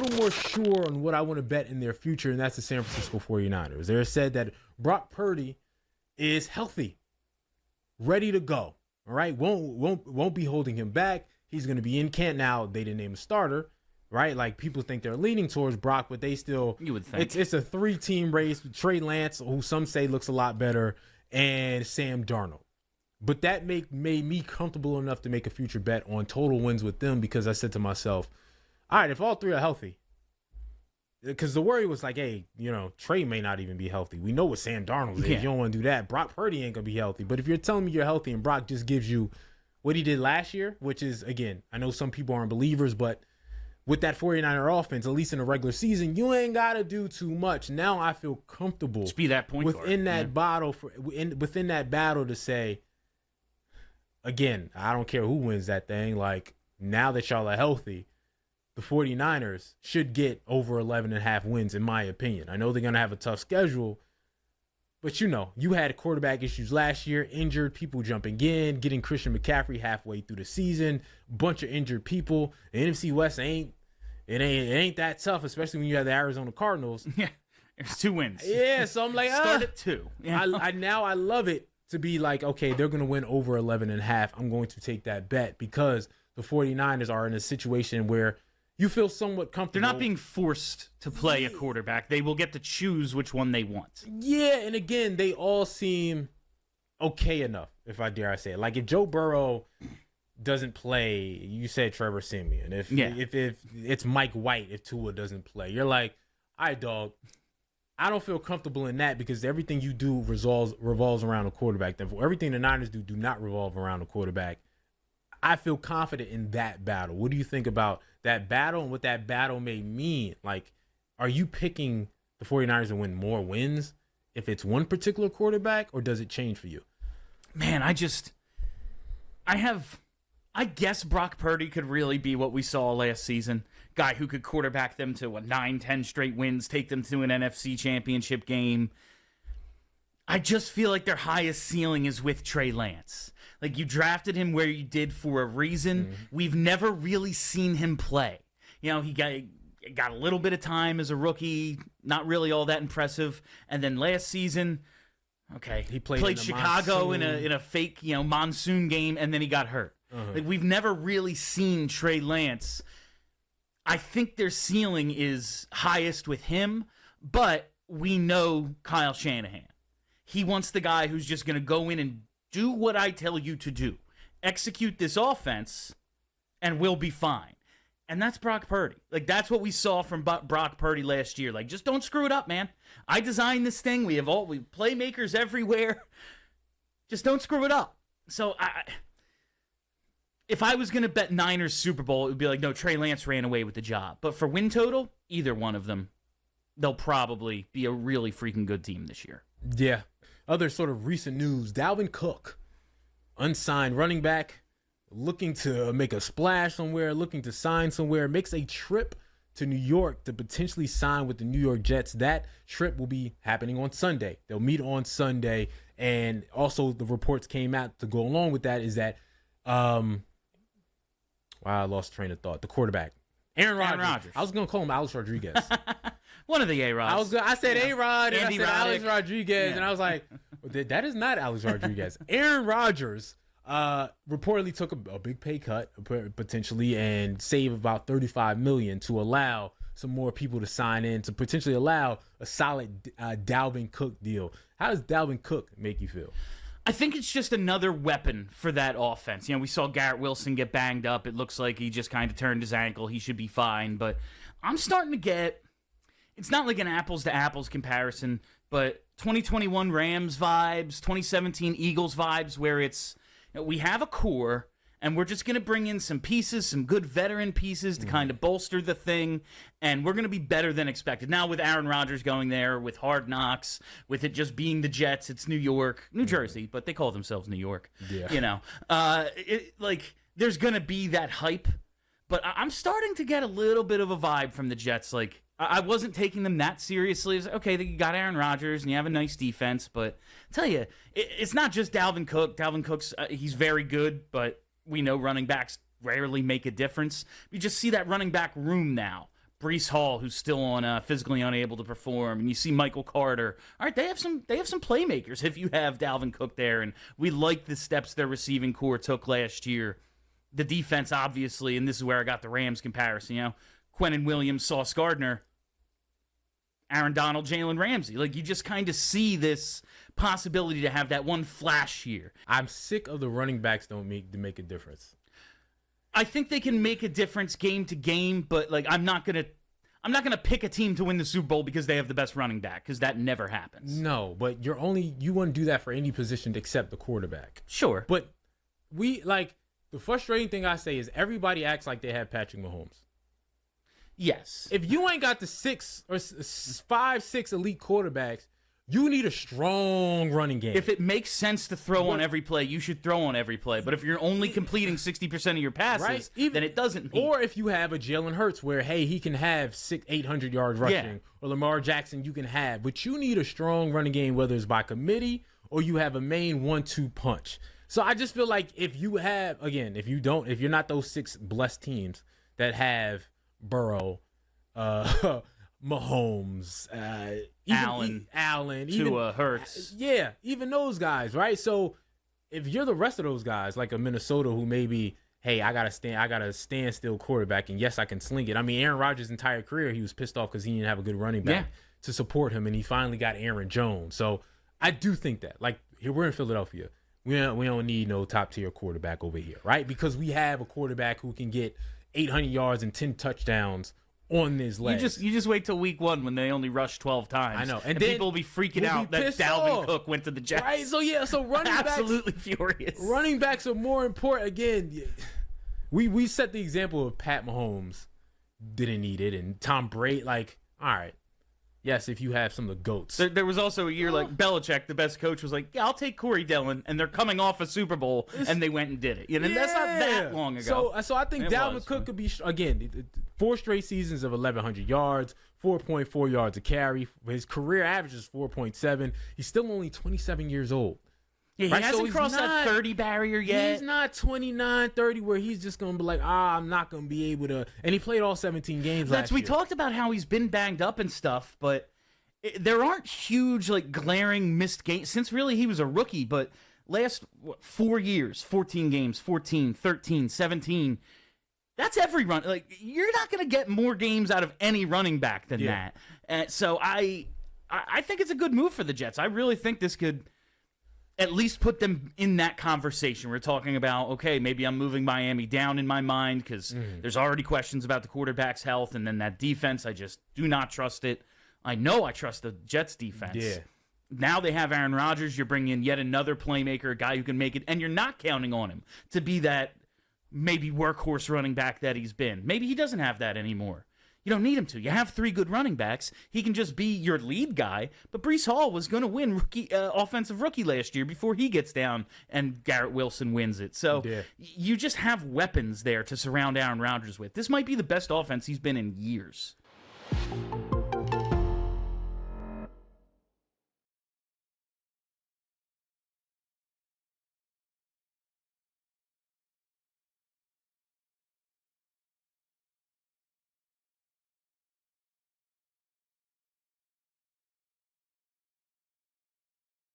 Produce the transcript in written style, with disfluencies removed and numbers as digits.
little more sure on what I want to bet in their future, and that's the San Francisco 49ers. They're said that Brock Purdy is healthy, ready to go. All right, won't be holding him back. He's going to be in camp now. They didn't name a starter, right? Like people think they're leaning towards Brock, but they still. You would think it's a 3-team race with Trey Lance, who some say looks a lot better, and Sam Darnold. But that made me comfortable enough to make a future bet on total wins with them because I said to myself, all right, if all three are healthy, because the worry was like, hey, Trey may not even be healthy. We know what Sam Darnold is. Yeah. You don't want to do that. Brock Purdy ain't going to be healthy. But if you're telling me you're healthy and Brock just gives you what he did last year, which is, again, I know some people aren't believers, but with that 49er offense, at least in the regular season, you ain't got to do too much. Now I feel comfortable just be that point within that within that battle to say, again, I don't care who wins that thing. Like, now that y'all are healthy, the 49ers should get over 11.5 wins, in my opinion. I know they're going to have a tough schedule, but you had quarterback issues last year, injured people jumping in, getting Christian McCaffrey halfway through the season, bunch of injured people. The NFC West ain't that tough, especially when you have the Arizona Cardinals. Yeah, there's 2 wins. Yeah, so I'm like, start at 2. Yeah. I love it to be like, okay, they're going to win over 11.5. I'm going to take that bet because the 49ers are in a situation where you feel somewhat comfortable. They're not being forced to play a quarterback. They will get to choose which one they want. Yeah, and again, they all seem okay enough, if I dare I say it. Like, if Joe Burrow doesn't play, you said Trevor Siemian. If it's Mike White, if Tua doesn't play, you're like, all right, dog, I don't feel comfortable in that because everything you do revolves around a quarterback. Everything the Niners do not revolve around a quarterback. I feel confident in that battle. What do you think about that battle and what that battle may mean? Like, are you picking the 49ers to win more wins if it's one particular quarterback, or does it change for you? Man, I guess Brock Purdy could really be what we saw last season. Guy who could quarterback them to 9-10 straight wins, take them to an NFC championship game. I just feel like their highest ceiling is with Trey Lance. Like, you drafted him where you did for a reason. Mm-hmm. We've never really seen him play. He got a little bit of time as a rookie, not really all that impressive. And then last season, okay, he played Chicago in a fake, monsoon game, and then he got hurt. Uh-huh. Like, we've never really seen Trey Lance. I think their ceiling is highest with him, but we know Kyle Shanahan. He wants the guy who's just going to go in and do what I tell you to do. Execute this offense, and we'll be fine. And that's Brock Purdy. Like, that's what we saw from Brock Purdy last year. Like, just don't screw it up, man. I designed this thing. We playmakers everywhere. Just don't screw it up. So, if I was going to bet Niners Super Bowl, it would be like, no, Trey Lance ran away with the job. But for win total, either one of them, they'll probably be a really freaking good team this year. Yeah. Other sort of recent news, Dalvin Cook, unsigned running back, looking to make a splash somewhere, looking to sign somewhere, makes a trip to New York to potentially sign with the New York Jets. That trip will be happening on Sunday. They'll meet on Sunday. And also the reports came out to go along with that is that, I lost train of thought. The quarterback, Aaron Rodgers. I was going to call him Alex Rodriguez. One of the A-Rods. I said A-Rod, and I said Alex Rodriguez, yeah. And I was like, that is not Alex Rodriguez. Aaron Rodgers reportedly took a big pay cut, potentially, and save about $35 million to allow some more people to sign in, to potentially allow a solid Dalvin Cook deal. How does Dalvin Cook make you feel? I think it's just another weapon for that offense. We saw Garrett Wilson get banged up. It looks like he just kind of turned his ankle. He should be fine. But I'm starting to get... It's not like an apples-to-apples comparison, but 2021 Rams vibes, 2017 Eagles vibes, where it's, we have a core, and we're just going to bring in some pieces, some good veteran pieces to kind of bolster the thing, and we're going to be better than expected. Now with Aaron Rodgers going there, with Hard Knocks, with it just being the Jets, it's New York, New Jersey, but they call themselves New York. Yeah. There's going to be that hype, but I'm starting to get a little bit of a vibe from the Jets. Like, I wasn't taking them that seriously. It was, okay, you got Aaron Rodgers, and you have a nice defense, but I tell you, it's not just Dalvin Cook. Dalvin Cook's, he's very good, but we know running backs rarely make a difference. You just see that running back room now. Breece Hall, who's still on physically unable to perform, and you see Michael Carter. All right, they have some playmakers if you have Dalvin Cook there, and we like the steps their receiving core took last year. The defense, obviously, and this is where I got the Rams comparison, Quinnen Williams, Sauce Gardner, Aaron Donald, Jalen Ramsey. Like, you just kind of see this possibility to have that one flash year. I'm sick of the running backs don't make a difference. I think they can make a difference game to game, but like I'm not gonna pick a team to win the Super Bowl because they have the best running back, because that never happens. No, but you want to do that for any position except the quarterback. Sure. But the frustrating thing I say is everybody acts like they have Patrick Mahomes. Yes. If you ain't got the 6 or 5, 6 elite quarterbacks, you need a strong running game. If it makes sense to throw on every play, you should throw on every play. But if you're only completing 60% of your passes, right? Then it doesn't mean. Or if you have a Jalen Hurts where, hey, he can have 800 yards rushing, Yeah. or Lamar Jackson you can have. But you need a strong running game, whether it's by committee or you have a main 1-2 punch. So I just feel like if you're not those 6 blessed teams that have Burrow, Mahomes, Allen, even Hurts. Yeah, even those guys, right? So if you're the rest of those guys, like a Minnesota who maybe, hey, I got a standstill quarterback, and yes, I can sling it. I mean, Aaron Rodgers' entire career, he was pissed off because he didn't have a good running back to support him, and he finally got Aaron Jones. So I do think that, like, here we're in Philadelphia. We don't need no top-tier quarterback over here, right? Because we have a quarterback who can get 800 yards and 10 touchdowns on his legs. You just wait till week 1 when they only rush 12 times. I know. And then people will be freaking out that Dalvin Cook went to the Jets. Right? So running backs. Absolutely furious. Running backs are more important. Again, we set the example of Pat Mahomes didn't need it, and Tom Brady, like, all right. Yes, if you have some of the GOATs. There was also a year like Belichick, the best coach, was like, yeah, I'll take Corey Dillon, and they're coming off a Super Bowl, and they went and did it. And that's not that long ago. So I think Dalvin Cook could be, again, 4 straight seasons of 1,100 yards, 4.4 yards a carry. His career average is 4.7. He's still only 27 years old. Yeah, he hasn't crossed that 30 barrier yet. He's not 29, 30, where he's just going to be like, I'm not going to be able to. And he played all 17 games last year. We talked about how he's been banged up and stuff, but there aren't huge, like, glaring missed games since really he was a rookie. But last 4 years, 14 games, 14, 13, 17. That's every run. Like, you're not going to get more games out of any running back than that. So I think it's a good move for the Jets. I really think this could at least put them in that conversation. We're talking about, okay, maybe I'm moving Miami down in my mind because there's already questions about the quarterback's health, and then that defense, I just do not trust it. I know I trust the Jets defense. Yeah. Now they have Aaron Rodgers. You're bringing in yet another playmaker, a guy who can make it, and you're not counting on him to be that maybe workhorse running back that he's been. Maybe he doesn't have that anymore. You don't need him to. You have 3 good running backs. He can just be your lead guy. But Breece Hall was going to win offensive rookie last year before he gets down and Garrett Wilson wins it. So you just have weapons there to surround Aaron Rodgers with. This might be the best offense he's been in years.